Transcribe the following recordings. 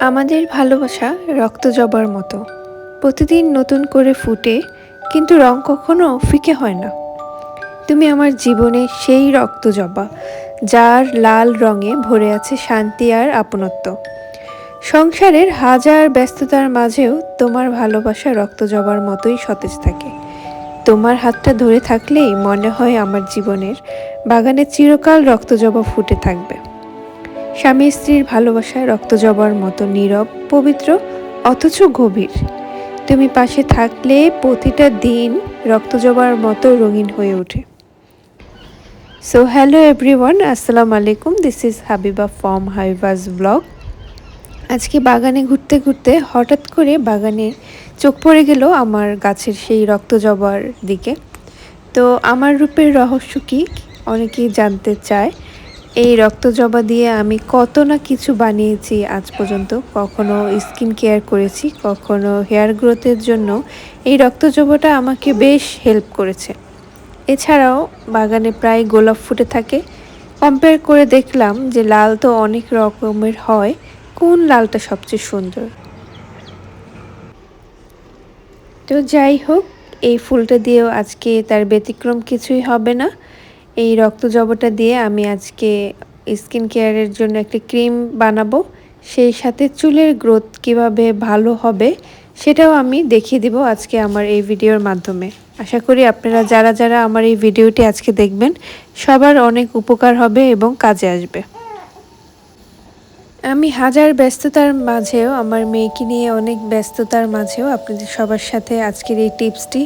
আমাদের ভালোবাসা রক্তজবার মতো, প্রতিদিন নতুন করে ফুটে, কিন্তু রং কখনো ফিকে হয় না। তুমি আমার জীবনে সেই রক্তজবা, যার লাল রঙে ভরে আছে শান্তি আর আপনত্ব। সংসারের হাজার ব্যস্ততার মাঝেও তোমার ভালোবাসা রক্তজবার মতোই সতেজ থাকে। তোমার হাতটা ধরে থাকলেই মনে হয় আমার জীবনের বাগানে চিরকাল রক্তজবা ফুটে থাকবে। স্বামী স্ত্রীর ভালোবাসা রক্তজবার মতো নীরব, পবিত্র, অথচ গভীর। তুমি পাশে থাকলে প্রতিটা দিন রক্তজবার মতো রঙিন হয়ে ওঠে। সো হ্যালো এভরিওয়ান, আসসালামু আলাইকুম। This is Habiba from Habiba's blog. আজকে বাগানে ঘুরতে ঘুরতে হঠাৎ করে বাগানে চোখ পড়ে গেল আমার গাছের সেই রক্তজবার দিকে। তো আমার রূপের রহস্য কী, অনেকেই জানতে চায়। এই রক্তজবা দিয়ে আমি কত না কিছু বানিয়েছি আজ পর্যন্ত। কখনো স্কিন কেয়ার করেছি, কখনো হেয়ার গ্রোথের জন্য এই রক্তজবাটা আমাকে বেশ হেল্প করেছে। এছাড়াও বাগানে প্রায় গোলাপ ফুটে থাকে। কম্পেয়ার করে দেখলাম যে লাল তো অনেক রকমের হয়, কোন লালটা সবচেয়ে সুন্দর। তো যাই হোক, এই ফুলটা দিয়েও আজকে তার ব্যতিক্রম কিছুই হবে না। এই রক্তজবাটা দিয়ে আমি আজকে স্কিন কেয়ারের জন্য একটা ক্রিম বানাবো, সেই সাথে চুলের গ্রোথ কিভাবে ভালো হবে সেটাও আমি দেখিয়ে দিব আজকে আমার এই ভিডিওর মাধ্যমে। আশা করি আপনারা যারা যারা আমার এই ভিডিওটি আজকে দেখবেন সবার অনেক উপকার হবে এবং কাজে আসবে। আমি হাজার ব্যস্ততার মাঝেও, আমার মেয়েকে নিয়ে অনেক ব্যস্ততার মাঝেও আপনাদের সবার সাথে আজকের এই টিপসটি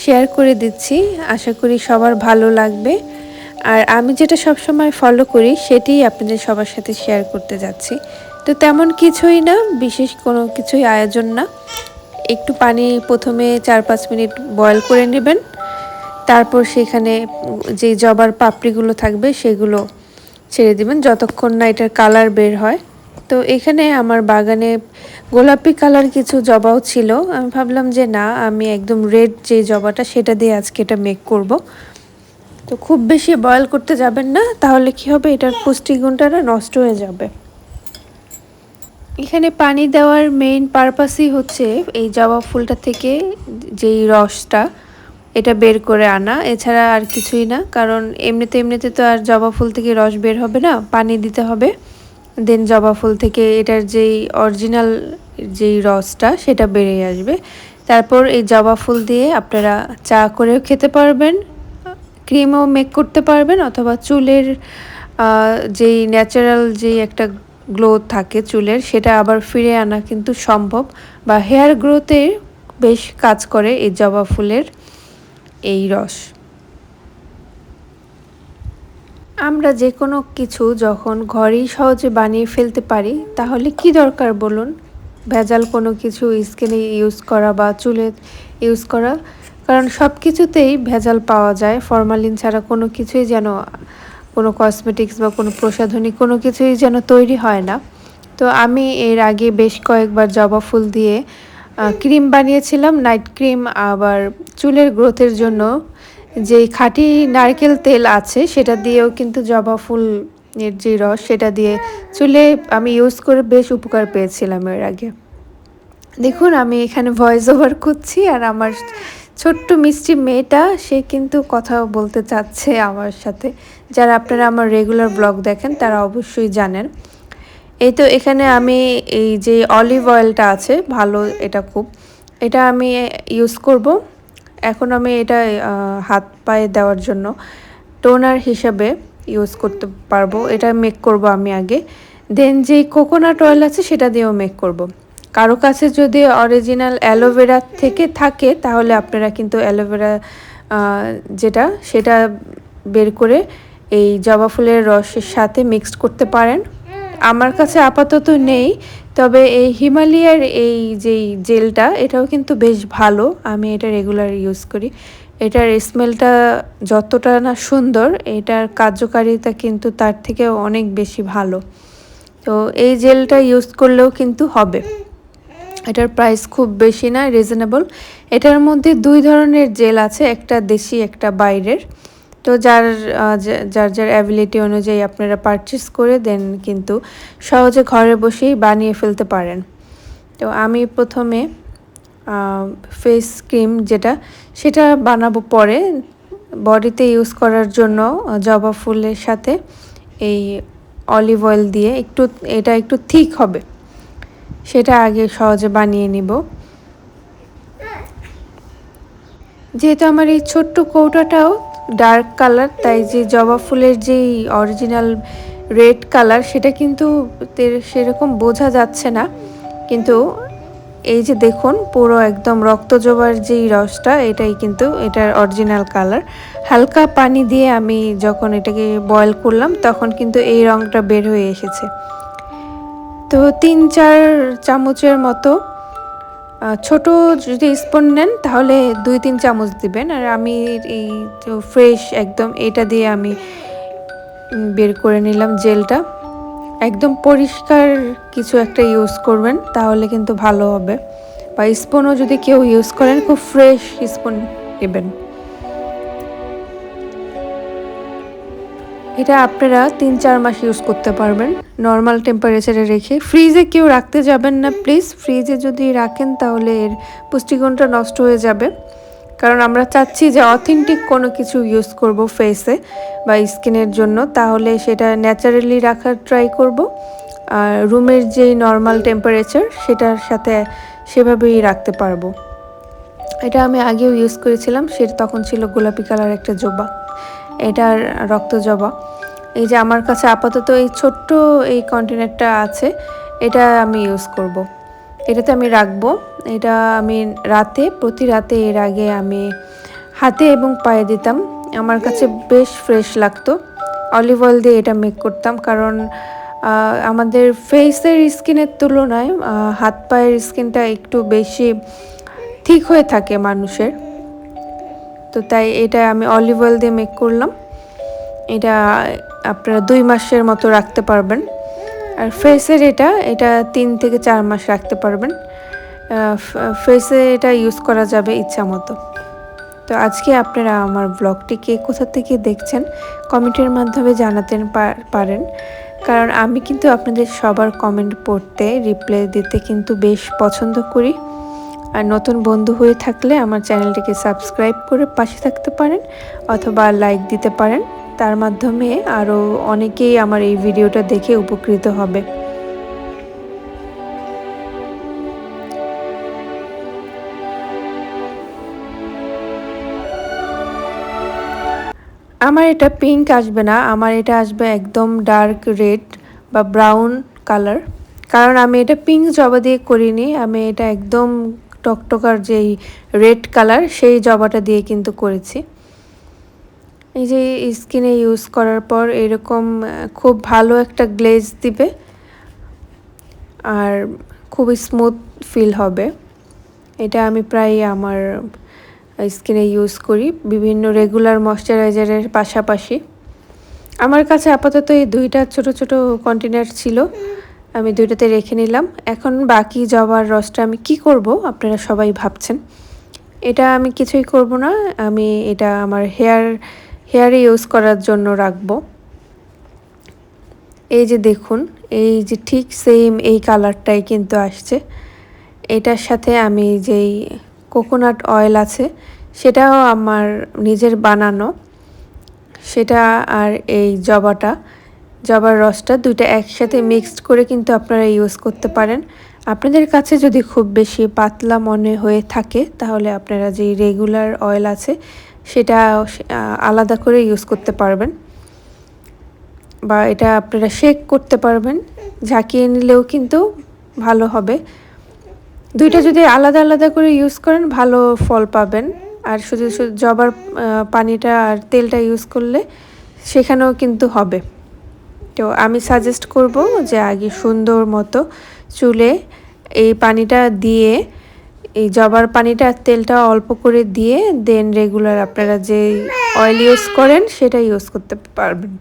শেয়ার করে দিচ্ছি। আশা করি সবার ভালো লাগবে। আর আমি যেটা সবসময় ফলো করি সেটাই আপনাদের সবার সাথে শেয়ার করতে যাচ্ছি। তো তেমন কিছুই না, বিশেষ কোনো কিছুই আয়োজন না। একটু পানি প্রথমে 4-5 মিনিট বয়েল করে নেবেন। তারপর সেখানে যে জবার পাপড়িগুলো থাকবে সেগুলো ছেড়ে দিবেন যতক্ষণ না এটার কালার বের হয়। তো এখানে আমার বাগানে গোলাপি কালার কিছু জবাও ছিল। আমি ভাবলাম যে না, আমি একদম রেড যে জবাটা সেটা দিয়ে আজকে এটা মেক করব। তো খুব বেশি বয়েল করতে যাবেন না, তাহলে কি হবে, এটার পুষ্টিগুণটা নষ্ট হয়ে যাবে। এখানে পানি দেওয়ার মেইন পারপাসই হচ্ছে এই জবা ফুলটা থেকে যেই রসটা এটা বের করে আনা, এছাড়া আর কিছুই না। কারণ এমনিতে তো আর জবা ফুল থেকে রস বের হবে না, পানি দিতে হবে। দেন জবা ফুল থেকে এটার যেই অরিজিনাল যেই রসটা সেটা বেরিয়ে আসবে। তারপর এই জবা ফুল দিয়ে আপনারা চা করেও খেতে পারবেন, ক্রিমও মেক করতে পারবেন, অথবা চুলের যেই ন্যাচারাল যেই একটা গ্লো থাকে চুলের, সেটা আবার ফিরে আনা কিন্তু সম্ভব। বা হেয়ার গ্রোথে বেশ কাজ করে এই জবা ফুলের এই রস। আমরা যে কোনো কিছু যখন ঘরেই সহজে বানিয়ে ফেলতে পারি, তাহলে কি দরকার বলুন ভেজাল কোনো কিছু স্কিনে ইউজ করা বা চুলে ইউজ করা। কারণ সব কিছুতেই ভেজাল পাওয়া যায়, ফরমালিন ছাড়া কোনো কিছুই যেন, কোনো কসমেটিক্স বা কোনো প্রসাধনী কোনো কিছুই যেন তৈরি হয় না। তো আমি এর আগে বেশ কয়েকবার জবা ফুল দিয়ে ক্রিম বানিয়েছিলাম, নাইট ক্রিম। আবার চুলের গ্রোথের জন্য যেই খাঁটি নারকেল তেল আছে সেটা দিয়েও কিন্তু জবা ফুল এর যে রস সেটা দিয়ে চুলে আমি ইউজ করে বেশ উপকার পেয়েছিলাম এর আগে। দেখুন, আমি এখানে ভয়েস ওভার করছি আর আমার ছোট্ট মিষ্টি মেয়েটা সে কিন্তু কথা বলতে চাচ্ছে আমার সাথে। যারা আপনারা আমার রেগুলার ব্লগ দেখেন তারা অবশ্যই জানেন। এই তো এখানে আমি এই যে অলিভ অয়েলটা আছে ভালো, এটা খুব, এটা আমি ইউজ করব। এখন আমি এটা হাত পায়ে দেওয়ার জন্য টোনার হিসাবে ইউজ করতে পারবো। এটা মেক করব আমি আগে, দেন যেই কোকোনাট অয়েল আছে সেটা দিয়েও মেক করব। কারো কাছে যদি অরিজিনাল অ্যালোভেরা থেকে থাকে তাহলে আপনারা কিন্তু অ্যালোভেরা যেটা সেটা বের করে এই জবা ফুলের রসের সাথে মিক্সড করতে পারেন। আমার কাছে আপাতত নেই, তবে এই হিমালয়ার এই যেই জেলটা এটাও কিন্তু বেশ ভালো, আমি এটা রেগুলার ইউজ করি। এটার স্মেলটা যতটা না সুন্দর, এটার কার্যকারিতা কিন্তু তার থেকে অনেক বেশি ভালো। তো এই জেলটা ইউজ করলেও কিন্তু হবে। এটার প্রাইস খুব বেশি না, রিজনেবল। এটার মধ্যে 2 ধরনের জেল আছে, একটা দেশি একটা বাইরের। তো যার যার যার অ্যাবিলিটি অনুযায়ী আপনারা পারচেস করে দেন কিন্তু সহজে ঘরে বসেই বানিয়ে ফেলতে পারেন। তো আমি প্রথমে ফেস ক্রিম সেটা বানাবো পরে। বডিতে ইউজ করার জন্য জবা ফুলের সাথে এই অলিভ অয়েল দিয়ে এটা একটু থিক হবে, সেটা আগে সহজে বানিয়ে নিব। যেহেতু আমার এই ছোট্ট কৌটাটাও ডার্ক কালার, তাই যে জবা ফুলের যেই অরিজিনাল রেড কালার সেটা কিন্তু সেরকম বোঝা যাচ্ছে না, কিন্তু এই যে দেখুন পুরো একদম রক্ত জবার যেই রসটা এটাই কিন্তু এটার অরিজিনাল কালার। হালকা পানি দিয়ে আমি যখন এটাকে বয়েল করলাম তখন কিন্তু এই রঙটা বের হয়ে এসেছে। তো 3-4 চামচের মতো, ছোট যদি স্পুন নেন তাহলে 2-3 চামচ দিবেন। আর আমি এই ফ্রেশ একদম এটা দিয়ে আমি বের করে নিলাম জেলটা। একদম পরিষ্কার কিছু একটা ইউজ করবেন তাহলে কিন্তু ভালো হবে, বা স্পুনও যদি কেউ ইউজ করেন খুব ফ্রেশ স্পুন নেবেন। এটা আপনারা 3-4 মাস ইউজ করতে পারবেন নর্মাল টেম্পারেচারে রেখে। ফ্রিজে কেউ রাখতে যাবেন না প্লিজ, ফ্রিজে যদি রাখেন তাহলে এর পুষ্টিগুণটা নষ্ট হয়ে যাবে। কারণ আমরা চাচ্ছি যে অথেন্টিক কোনো কিছু ইউজ করব ফেসে বা স্কিনের জন্য, তাহলে সেটা ন্যাচারালি রাখার ট্রাই করব। আর রুমের যেই নর্মাল টেম্পারেচার সেটার সাথে সেভাবেই রাখতে পারবো। এটা আমি আগেও ইউজ করেছিলাম, সেটা তখন ছিল গোলাপি কালার একটা জবা, এটার রক্ত জবা। এই যে আমার কাছে আপাতত এই ছোট্ট এই কন্টেনারটা আছে, এটা আমি ইউজ করব। এটাতে আমি রাখবো। এটা আমি প্রতি রাতে এর আগে আমি হাতে এবং পায়ে দিতাম, আমার কাছে বেশ ফ্রেশ লাগতো। অলিভ অয়েল দিয়ে এটা মেক করতাম, কারণ আমাদের ফেসের স্কিনের তুলনায় হাত পায়ের স্কিনটা একটু বেশি ঠিক হয়ে থাকে মানুষের। তো তাই এটা আমি অলিভ অয়েল দিয়ে মেক করলাম। এটা আপনারা 2 মাসের মতো রাখতে পারবেন। আর ফেসের এটা 3 থেকে 4 মাস রাখতে পারবেন। ফেসে এটা ইউজ করা যাবে ইচ্ছা মতো। তো আজকে আপনারা আমার ব্লগটিকে কোথা থেকে দেখছেন কমেন্টের মাধ্যমে জানাতে পারেন, কারণ আমি কিন্তু আপনাদের সবার কমেন্ট পড়তে রিপ্লাই দিতে কিন্তু বেশ পছন্দ করি। আর নতুন বন্ধু হয়ে থাকলে আমার চ্যানেলটিকে সাবস্ক্রাইব করে পাশে থাকতে পারেন, অথবা লাইক দিতে পারেন। তার মাধ্যমে আরও অনেকেই আমার এই ভিডিওটা দেখে উপকৃত হবে। আমার এটা পিঙ্ক আসবে না, আমার এটা আসবে একদম ডার্ক রেড বা ব্রাউন কালার। কারণ আমি এটা পিঙ্ক জবা দিয়ে করিনি, আমি এটা একদম টকটকার যেই রেড কালার সেই জবাটা দিয়ে কিন্তু করেছি। এই যে স্কিনে ইউজ করার পর এরকম খুব ভালো একটা গ্লেজ দিবে আর খুব স্মুথ ফিল হবে। এটা আমি প্রায় আমার স্কিনে ইউজ করি বিভিন্ন রেগুলার ময়শ্চারাইজারের পাশাপাশি। আমার কাছে আপাতত এই 2টা ছোট ছোট কন্টেনার ছিল, আমি 2টাতে রেখে নিলাম। এখন বাকি জবার রসটা আমি কি করব আপনারা সবাই ভাবছেন। এটা আমি কিছুই করব না, আমি এটা আমার হেয়ারে ইউজ করার জন্য রাখবো। এই যে দেখুন, এই যে ঠিক সেম এই কালারটাই কিন্তু আসছে। এটার সাথে আমি যেই কোকোনাট অয়েল আছে সেটাও আমার নিজের বানানো, সেটা আর এই জবার রসটা 2টা একসাথে মিক্সড করে কিন্তু আপনারা ইউজ করতে পারেন। আপনাদের কাছে যদি খুব বেশি পাতলা মনে হয়ে থাকে তাহলে আপনারা যেই রেগুলার অয়েল আছে সেটা আলাদা করে ইউজ করতে পারবেন, বা এটা আপনারা শেক করতে পারবেন, ঝাঁকিয়ে নিলেও কিন্তু ভালো হবে। 2টা যদি আলাদা আলাদা করে ইউজ করেন ভালো ফল পাবেন। আর শুধু জবার পানিটা আর তেলটা ইউজ করলে সেখানেও কিন্তু হবে। তো আমি সাজেস্ট করব যে আগে সুন্দর মতো চুলে এই পানিটা দিয়ে, এই জবার পানিটা আর তেলটা অল্প করে দিয়ে দেন রেগুলার আপনারা যে অয়েল ইউজ করেন সেটা ইউজ করতে পারবেন।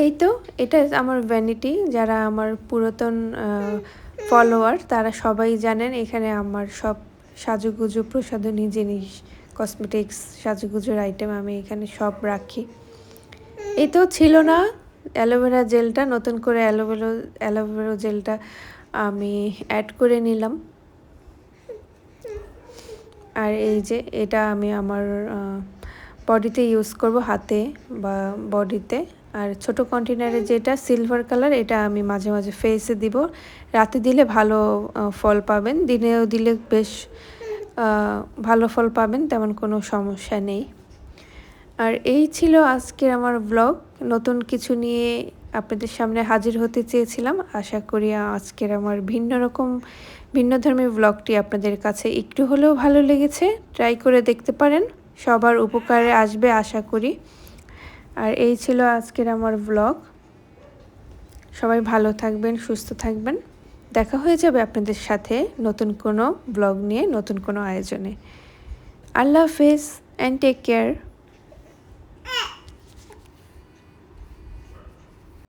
এই তো এটা আমার ভ্যানিটি। যারা আমার পুরাতন ফলোয়ার তারা সবাই জানেন এখানে আমার সব সাজুগুজু প্রসাধনী জিনিস, কসমেটিক্স, সাজুগুজুর আইটেম আমি এখানে সব রাখি। এই তো ছিল না অ্যালোভেরা জেলটা, নতুন করে অ্যালোভেরা জেলটা আমি অ্যাড করে নিলাম। আর এই যে এটা আমি আমার বডিতে ইউজ করব, হাতে বা বডিতে। আর ছোট কন্টেনারে যেটা সিলভার কালার, এটা আমি মাঝে মাঝে ফেসে দিব। রাতে দিলে ভালো ফল পাবেন, দিনেও দিলে বেশ ভালো ফল পাবেন, তেমন কোনো সমস্যা নেই। আর এই ছিল আজকের আমার ব্লগ। নতুন কিছু নিয়ে আপনাদের সামনে হাজির হতে চেয়েছিলাম। আশা করি আজকের আমার ভিন্ন ধর্মের ব্লগটি আপনাদের কাছে একটু হলেও ভালো লেগেছে। ট্রাই করে দেখতে পারেন, সবার উপকারে আসবে আশা করি। আর এই ছিল আজকের আমার ব্লগ। সবাই ভালো থাকবেন, সুস্থ থাকবেন। দেখা হয়ে যাবে আপনাদের সাথে নতুন কোনো ব্লগ নিয়ে, নতুন কোনো আয়োজনে। আল্লাহ হাফেজ অ্যান্ড টেক কেয়ার।